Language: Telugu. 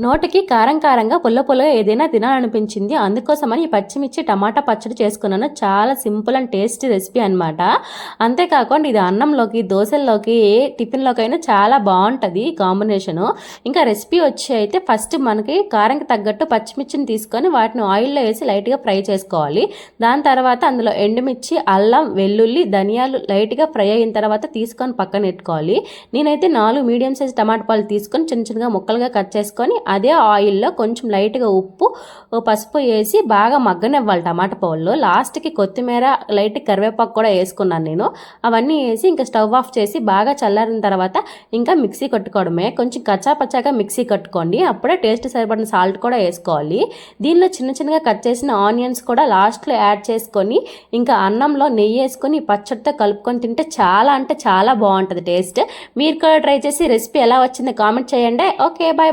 నోటికి కారం కారంగా పుల్ల పుల్లగా ఏదైనా తినాలనిపించింది. అందుకోసమని ఈ పచ్చిమిర్చి టమాటా పచ్చడి చేసుకున్నాను. చాలా సింపుల్ అండ్ టేస్టీ రెసిపీ అనమాట. అంతేకాకుండా ఇది అన్నంలోకి, దోశల్లోకి, ఏ టిఫిన్లోకైనా చాలా బాగుంటుంది కాంబినేషను. ఇంకా రెసిపీ వచ్చి అయితే ఫస్ట్ మనకి కారంకి తగ్గట్టు పచ్చిమిర్చిని తీసుకొని వాటిని ఆయిల్లో వేసి లైట్గా ఫ్రై చేసుకోవాలి. దాని తర్వాత అందులో ఎండుమిర్చి, అల్లం, వెల్లుల్లి, ధనియాలు లైట్గా ఫ్రై అయిన తర్వాత తీసుకొని పక్కన పెట్టుకోవాలి. నేనైతే 4 మీడియం సైజ్ టమాటా పాలు తీసుకొని చిన్న చిన్నగా ముక్కలుగా కట్ చేసుకొని అదే ఆయిల్లో కొంచెం లైట్గా ఉప్పు, పసుపు వేసి బాగా మగ్గనివ్వాలి టమాటా పౌల్లో. లాస్ట్కి కొత్తిమీర, లైట్ కరివేపాకు కూడా వేసుకున్నాను నేను. అవన్నీ వేసి ఇంకా స్టవ్ ఆఫ్ చేసి బాగా చల్లారిన తర్వాత ఇంకా మిక్సీ కట్టుకోవడమే. కొంచెం కచ్చాపచ్చాగా మిక్సీ కట్టుకోండి. అప్పుడే టేస్ట్ సరిపడిన సాల్ట్ కూడా వేసుకోవాలి. దీనిలో చిన్న చిన్నగా కట్ చేసిన ఆనియన్స్ కూడా లాస్ట్లో యాడ్ చేసుకొని ఇంకా అన్నంలో నెయ్యి వేసుకొని పచ్చడితో కలుపుకొని తింటే చాలా అంటే చాలా బాగుంటుంది టేస్ట్. మీరు కూడా ట్రై చేసి రెసిపీ ఎలా వచ్చిందో కామెంట్ చేయండి. Okay, bye.